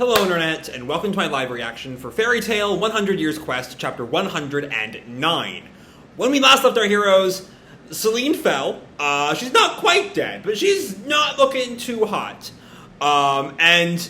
Hello Internet, and welcome to my live reaction for Fairy Tale 100 Years Quest, chapter 109. When we last left our heroes, Celine fell. She's not quite dead, but she's not looking too hot. And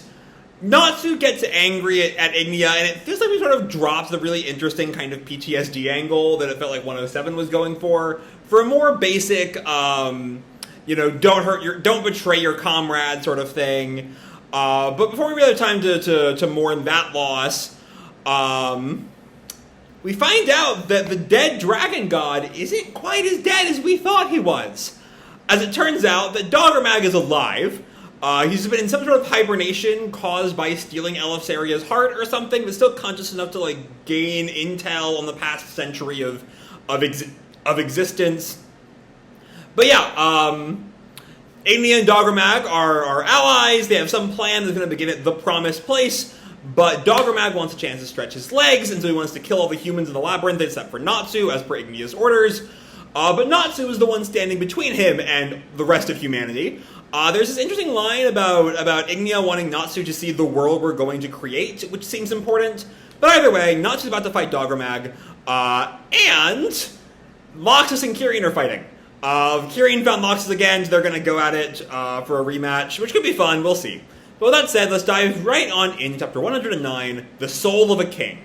Natsu gets angry at Ignia, and it feels like we sort of dropped the really interesting kind of PTSD angle that it felt like 107 was going for a more basic, don't betray your comrade sort of thing. But before we really have time to mourn that loss, we find out that the dead dragon god isn't quite as dead as we thought he was. As it turns out, that Doggermag is alive. He's been in some sort of hibernation caused by stealing Eleftheria's heart or something, but still conscious enough to gain intel on the past century of existence. But yeah, Ignia and Doggermag are allies. They have some plan that's going to begin at the promised place, but Doggermag wants a chance to stretch his legs, and so he wants to kill all the humans in the labyrinth except for Natsu, as per Ignia's orders. But Natsu is the one standing between him and the rest of humanity. There's this interesting line about Ignia wanting Natsu to see the world we're going to create, which seems important. But either way, Natsu's about to fight Doggermag, and Laxus and Kirin are fighting. Kirin found Laxus again, so they're going to go at it for a rematch, which could be fun, we'll see. But with that said, let's dive right on into chapter 109, The Soul of a King.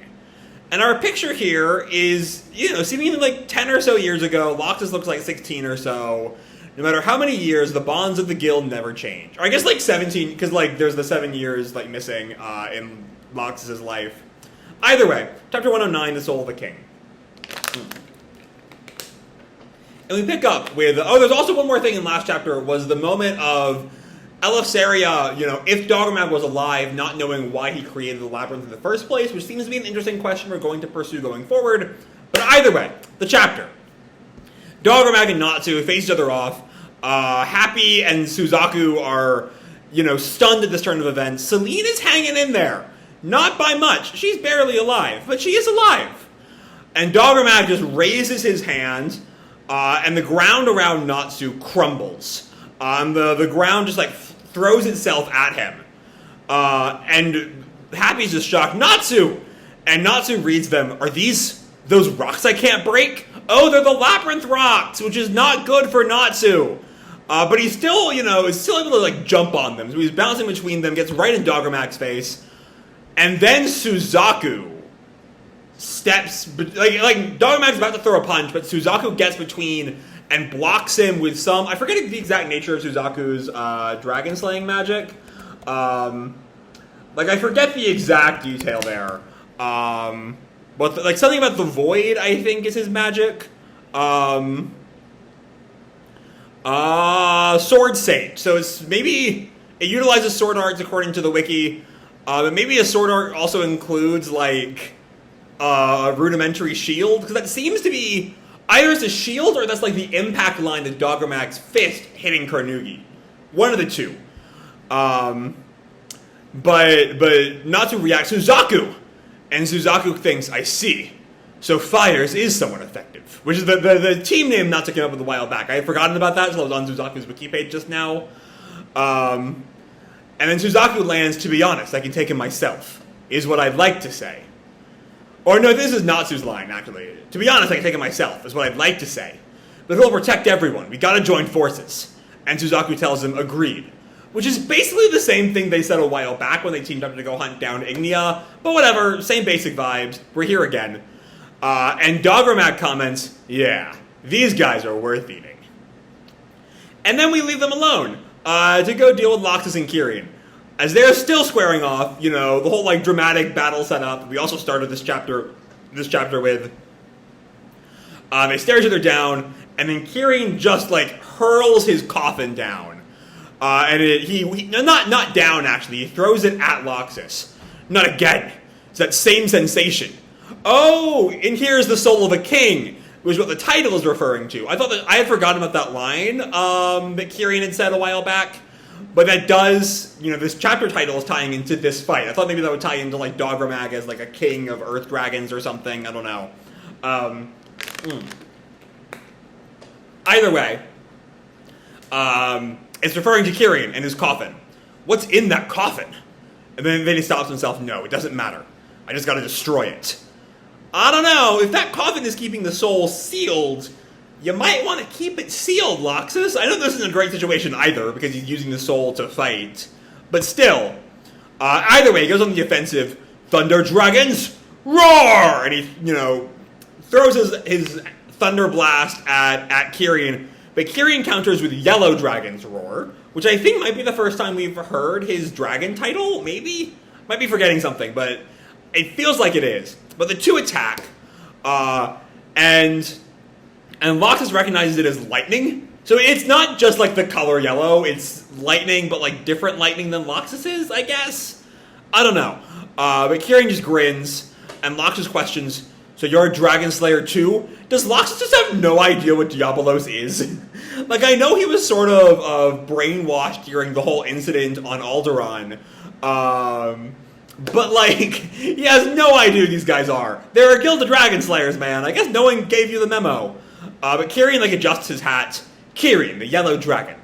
And our picture here is, seemingly like 10 or so years ago. Laxus looks like 16 or so. No matter how many years, the bonds of the guild never change. Or I guess 17, because there's the 7 years missing in Laxus's life. Either way, chapter 109, The Soul of a King. And we pick up with, there's also one more thing in last chapter, was the moment of Eleftheria, if Doggermag was alive, not knowing why he created the labyrinth in the first place, which seems to be an interesting question we're going to pursue going forward. But either way, the chapter. Doggermag and Natsu face each other off. Happy and Suzaku are, stunned at this turn of events. Celine is hanging in there. Not by much. She's barely alive, but she is alive. And Doggermag just raises his hand, and the ground around Natsu crumbles. The ground just throws itself at him. And Happy's just shocked. Natsu! And Natsu reads them. Are these those rocks I can't break? Oh, they're the labyrinth rocks, which is not good for Natsu. But he's still, is still able to jump on them. So he's bouncing between them, gets right in Doggermag's face. And then Suzaku steps, Doggermag's about to throw a punch, but Suzaku gets between and blocks him with some, I forget the exact nature of Suzaku's dragon slaying magic. I forget the exact detail there. But something about the void, I think, is his magic. Sword Sage. So it's maybe it utilizes sword arts according to the wiki. But maybe a sword art also includes a rudimentary shield, because that seems to be either it's a shield or that's the impact line to Doggermag's fist hitting Carnegie. One of the two. But Natsu reacts Suzaku, and Suzaku thinks, I see. So Fires is somewhat effective, which is the team name Natsu came up with a while back. I had forgotten about that until I was on Suzaku's wiki page just now. And then Suzaku lands, to be honest, I can take him myself, is what I'd like to say. Or no, this is Natsu's line, actually. To be honest, I can take it myself, is what I'd like to say. But he'll protect everyone. We gotta join forces. And Suzaku tells him, agreed. Which is basically the same thing they said a while back when they teamed up to go hunt down Ignia. But whatever, same basic vibes. We're here again. And Doggermag comments, yeah, these guys are worth eating. And then we leave them alone to go deal with Laxus and Kirin. As they're still squaring off, the whole dramatic battle setup we also started this chapter with. They stare each other down, and then Kirin just hurls his coffin down. And he not down actually, he throws it at Laxus. Not again. It's that same sensation. Oh, and here's the soul of a king, which is what the title is referring to. I thought that I had forgotten about that line that Kirin had said a while back. But that does, this chapter title is tying into this fight. I thought maybe that would tie into Doggermag as a king of earth dragons or something. I don't know. Either way, it's referring to Kirin and his coffin. What's in that coffin? And then he stops himself, no, it doesn't matter. I just gotta destroy it. I don't know, if that coffin is keeping the soul sealed, you might want to keep it sealed, Laxus. I know this isn't a great situation either, because he's using the soul to fight. But still, either way, he goes on the offensive. Thunder dragons, roar! And he, throws his thunder blast at Kirin. But Kirin counters with yellow dragons roar, which I think might be the first time we've heard his dragon title, maybe? Might be forgetting something, but it feels like it is. But the two attack, and Laxus recognizes it as lightning. So it's not just like the color yellow, it's lightning, but like different lightning than Laxus is, I guess? I don't know. But Kirin just grins, and Laxus questions, so you're a Dragon Slayer too? Does Laxus just have no idea what Diabolos is? Like, I know he was sort of brainwashed during the whole incident on Alderaan, but, like, he has no idea who these guys are. They're a guild of Dragon Slayers, man. I guess no one gave you the memo. But Kirin, like, adjusts his hat. Kirin, the yellow dragon.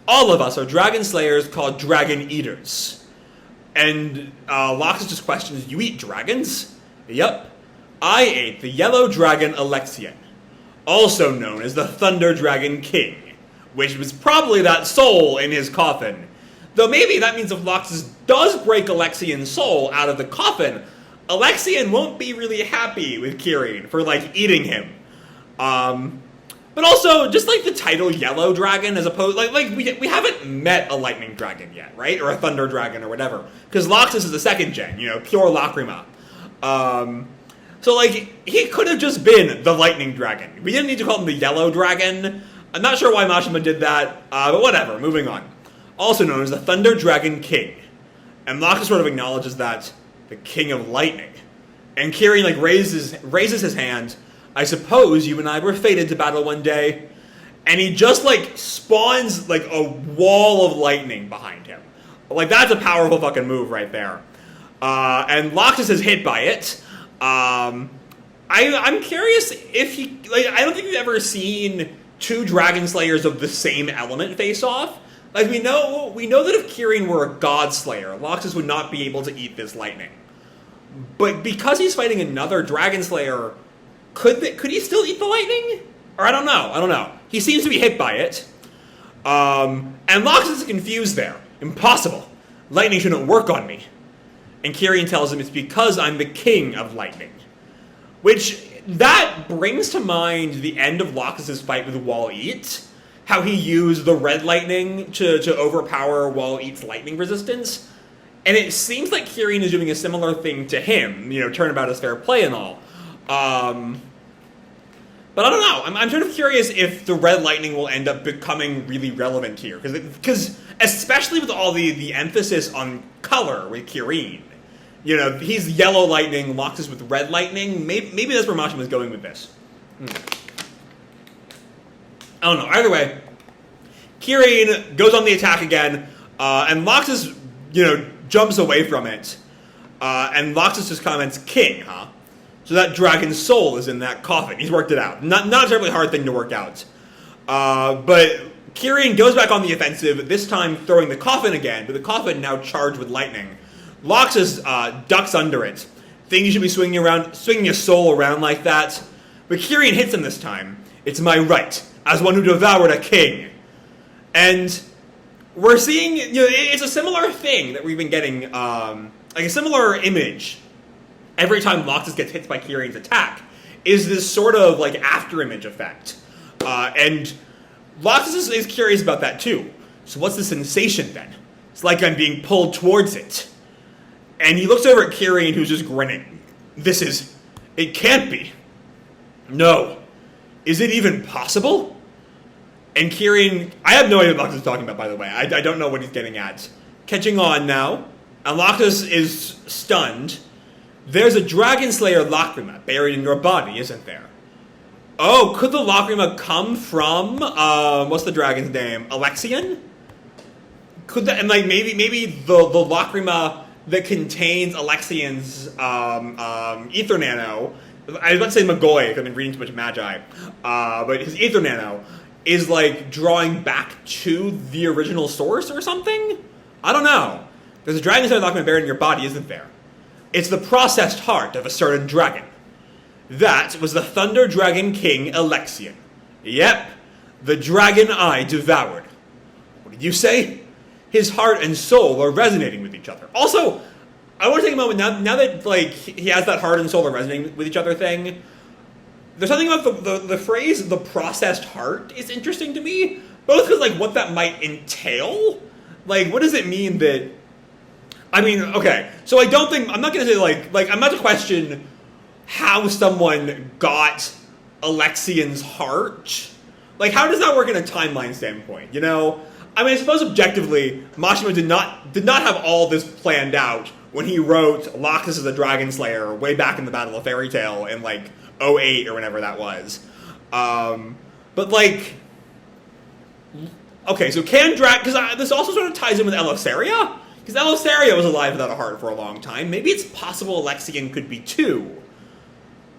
All of us are Dragon Slayers called Dragon Eaters. And Laxus just questions, you eat dragons? Yep. I ate the yellow dragon Alexian, also known as the Thunder Dragon King, which was probably that soul in his coffin. Though maybe that means if Laxus does break Alexian's soul out of the coffin, Alexian won't be really happy with Kirin for, like, eating him. But also, just like the title Yellow Dragon, as opposed, like we haven't met a Lightning Dragon yet, right? Or a Thunder Dragon or whatever. Because Laxus is the second gen, pure Lacrima. So, like, he could have just been the Lightning Dragon. We didn't need to call him the Yellow Dragon. I'm not sure why Mashima did that, but whatever, moving on. Also known as the Thunder Dragon King. And Laxus sort of acknowledges that, the King of Lightning. And Kirin, like, raises his hand. I suppose you and I were fated to battle one day. And he just, like, spawns, like, a wall of lightning behind him. Like, that's a powerful fucking move right there. And Laxus is hit by it. I'm curious if he, like, I don't think we've ever seen two Dragon Slayers of the same element face off. Like, we know that if Kirin were a God Slayer, Laxus would not be able to eat this lightning. But because he's fighting another Dragon Slayer, could he still eat the lightning? Or I don't know. He seems to be hit by it. And Laxus is confused there. Impossible. Lightning shouldn't work on me. And Kirin tells him it's because I'm the king of lightning. Which, that brings to mind the end of Laxus' fight with Wall Eat. How he used the red lightning to overpower Wall Eat's lightning resistance. And it seems like Kirin is doing a similar thing to him. Turnabout is fair play and all. But I don't know. I'm sort of curious if the red lightning will end up becoming really relevant here. Because especially with all the emphasis on color with Kirin. He's yellow lightning, Laxus with red lightning. Maybe that's where Mashima's going with this. I don't know. Either way, Kirin goes on the attack again, and Laxus, jumps away from it. And Laxus just comments, king, huh? So that dragon's soul is in that coffin. He's worked it out. Not a terribly hard thing to work out. But Kirin goes back on the offensive, this time throwing the coffin again, but the coffin now charged with lightning. Laxus ducks under it. Think you should be swinging your soul around like that? But Kirin hits him this time. It's my right, as one who devoured a king. And we're seeing, it's a similar thing that we've been getting, like a similar image every time Laxus gets hit by Kirin's attack, is this sort of, like, after-image effect. And Laxus is curious about that, too. So what's the sensation, then? It's like I'm being pulled towards it. And he looks over at Kirin, who's just grinning. It can't be. No. Is it even possible? And Kirin, I have no idea what Laxus is talking about, by the way. I don't know what he's getting at. Catching on now. And Laxus is stunned. There's a Dragon Slayer Lacrima buried in your body, isn't there? Oh, could the Lacrima come from, what's the dragon's name? Alexian? Could that, and like maybe the Lacrima that contains Alexian's ether nano, I was about to say Magoy, because I've been reading too much Magi, but his ether nano is like drawing back to the original source or something? I don't know. There's a dragon-sized document buried in your body, isn't there? It's the processed heart of a certain dragon. That was the Thunder Dragon King Alexian. Yep, the dragon I devoured. What did you say? His heart and soul are resonating with each other. Also, I want to take a moment, now that like he has that heart and soul are resonating with each other thing, there's something about the phrase, the processed heart, is interesting to me. Both because, like, what that might entail. Like, what does it mean that... I mean, okay, so I don't think... I'm not going to say, like, I'm not to question how someone got Alexian's heart. Like, how does that work in a timeline standpoint, you know? I mean, I suppose objectively, Mashima did not have all this planned out when he wrote Laxus as a Dragon Slayer way back in the Battle of Fairy Tail in, like, '08 or whenever that was. But, like... Okay, so can because this also sort of ties in with Eleftheria? Because Eleftheria was alive without a heart for a long time. Maybe it's possible Alexian could be too.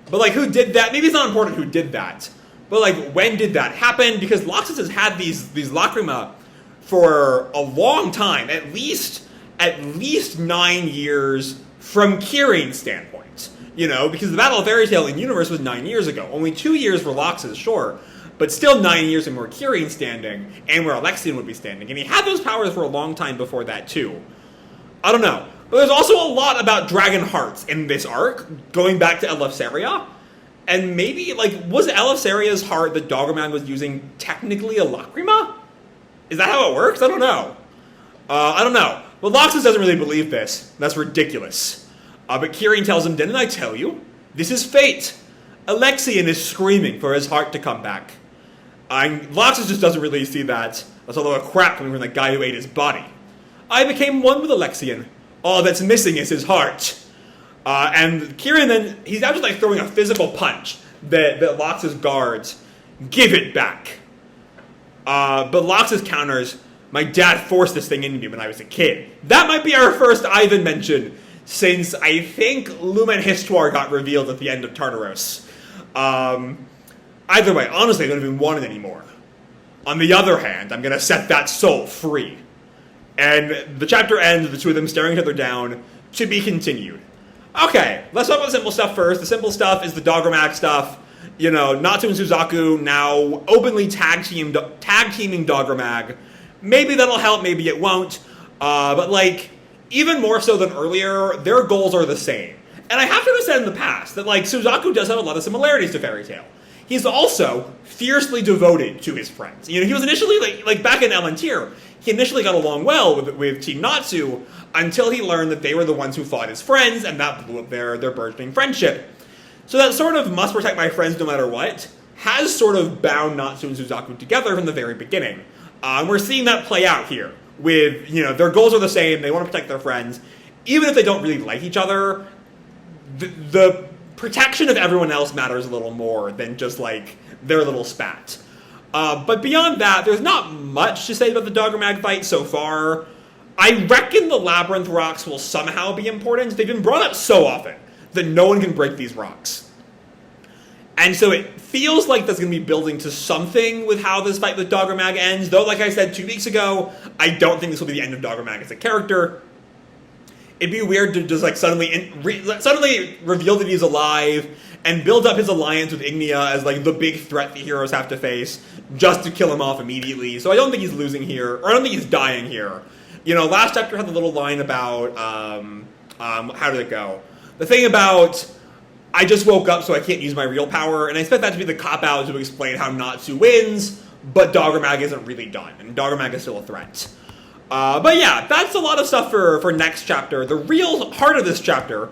But, like, who did that? Maybe it's not important who did that. But, like, when did that happen? Because Laxus has had these lacrima for a long time. At least 9 years from Kirin's standpoint. You know, because the Battle of Fairy Tail in Universe was 9 years ago. Only 2 years for Laxus, sure. But still 9 years in where Kirin's standing, and where Alexian would be standing. And he had those powers for a long time before that, too. I don't know. But there's also a lot about dragon hearts in this arc, going back to Eleftheria. And maybe, like, was Eleftheria's heart that Doggerman was using technically a lacrima? Is that how it works? I don't know. But Laxus doesn't really believe this. That's ridiculous. But Kirin tells him, didn't I tell you? This is fate. Alexian is screaming for his heart to come back. Laxus just doesn't really see that. That's a lot of crap coming from the guy who ate his body. I became one with Alexian. All that's missing is his heart. And Kirin then, he's now just like throwing a physical punch that Laxus guards. Give it back. But Laxus counters, my dad forced this thing into me when I was a kid. That might be our first Ivan mention since I think Lumen Histoire got revealed at the end of Tartaros. Either way, honestly, I don't even want it anymore. On the other hand, I'm going to set that soul free. And the chapter ends with the two of them staring each other down, to be continued. Okay, let's talk about the simple stuff first. The simple stuff is the Doggermag stuff. You know, Natsu and Suzaku now openly tag teaming Doggermag. Maybe that'll help, maybe it won't. But, like, even more so than earlier, their goals are the same. And I have to said in the past that, like, Suzaku does have a lot of similarities to Fairy Tail. He's also fiercely devoted to his friends. You know, he was initially, like back in Elantir, he initially got along well with Team Natsu until he learned that they were the ones who fought his friends, and that blew up their burgeoning friendship. So that sort of must protect my friends no matter what has sort of bound Natsu and Suzaku together from the very beginning. We're seeing that play out here with, you know, their goals are the same, they want to protect their friends. Even if they don't really like each other, the protection of everyone else matters a little more than just, like, their little spat. But beyond that, there's not much to say about the Doggermag fight so far. I reckon the Labyrinth rocks will somehow be important. They've been brought up so often that no one can break these rocks. And so it feels like that's going to be building to something with how this fight with Doggermag ends. Though, like I said 2 weeks ago, I don't think this will be the end of Doggermag as a character. It'd be weird to just, like, suddenly reveal that he's alive and build up his alliance with Ignia as, like, the big threat the heroes have to face just to kill him off immediately. So I don't think he's losing here, or I don't think he's dying here. You know, last chapter had the little line about, how did it go? The thing about, I just woke up so I can't use my real power, and I expect that to be the cop-out to explain how Natsu wins, but Doggermag isn't really done, and Doggermag is still a threat. But yeah, that's a lot of stuff for next chapter. The real heart of this chapter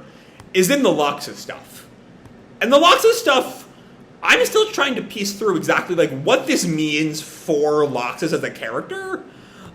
is in the Laxus stuff. And the Laxus stuff, I'm still trying to piece through exactly, like, what this means for Laxus as a character.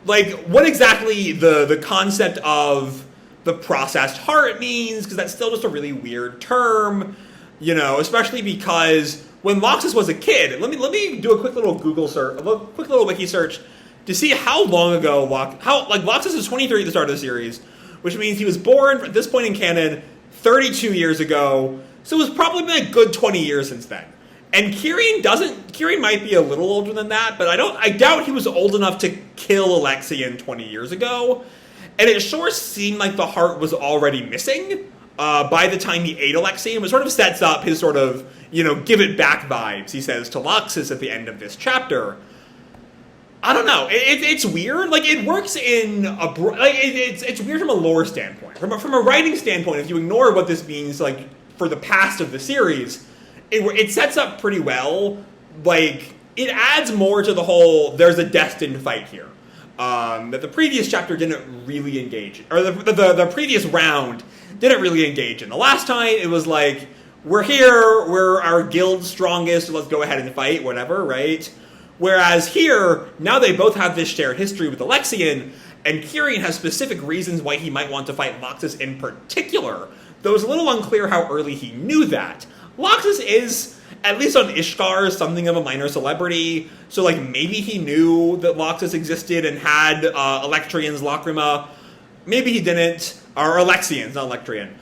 Like, what exactly the concept of the processed heart means, because that's still just a really weird term, you know, especially because when Laxus was a kid, let me do a quick little Google search, a quick little wiki search, to see how long ago Laxus is 23 at the start of the series, which means he was born at this point in canon 32 years ago, so it's probably been a good 20 years since then. And Kirin might be a little older than that, but I doubt he was old enough to kill Alexian 20 years ago. And it sure seemed like the heart was already missing by the time he ate Alexian, which sort of sets up his sort of, give it back vibes, he says to Laxus at the end of this chapter. I don't know. It's weird. Like, it works in it's weird from a lore standpoint. From a writing standpoint, if you ignore what this means, like, for the past of the series, it sets up pretty well. Like, it adds more to the whole, there's a destined fight here. That the previous chapter didn't really engage in. Or the previous round didn't really engage in. The last time, it was like, we're here, we're our guild's strongest, let's go ahead and fight, whatever, right? Whereas here, now they both have this shared history with Alexian, and Kirin has specific reasons why he might want to fight Laxus in particular, though it's a little unclear how early he knew that. Laxus is, at least on Ishtar, something of a minor celebrity, so like maybe he knew that Laxus existed and had Electrian's Lacrima. Maybe he didn't, or Alexian's, not Electrian.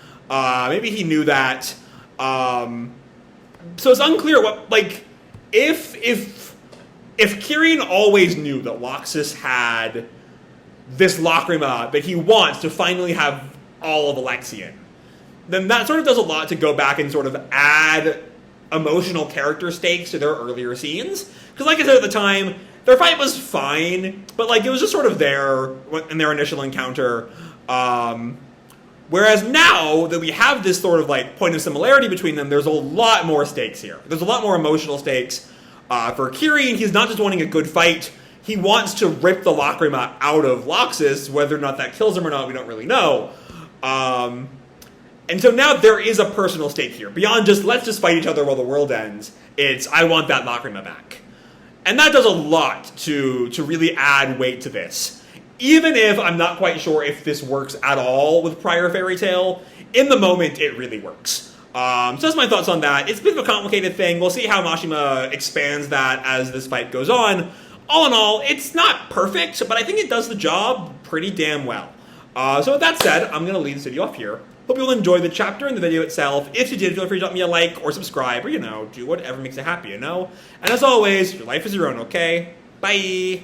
Maybe he knew that. So it's unclear what, like, if Kirin always knew that Laxus had this Lacrima that he wants to finally have all of Alexian, then that sort of does a lot to go back and sort of add emotional character stakes to their earlier scenes. Because like I said at the time, their fight was fine, but like it was just sort of there in their initial encounter. Whereas now that we have this sort of like point of similarity between them, there's a lot more stakes here. There's a lot more emotional stakes. For Kirin, he's not just wanting a good fight, he wants to rip the Lacrima out of Laxus. Whether or not that kills him or not, we don't really know. And so now there is a personal stake here. Beyond just, let's just fight each other while the world ends, it's, I want that Lacrima back. And that does a lot to really add weight to this. Even if I'm not quite sure if this works at all with prior Fairy Tail, in the moment it really works. So that's my thoughts on that. It's a bit of a complicated thing. We'll see how Mashima expands that as this fight goes on. All in all, it's not perfect, but I think it does the job pretty damn well. So with that said, I'm going to leave this video off here. Hope you'll enjoy the chapter and the video itself. If you did, feel free to drop me a like or subscribe or, do whatever makes you happy, And as always, your life is your own, okay? Bye!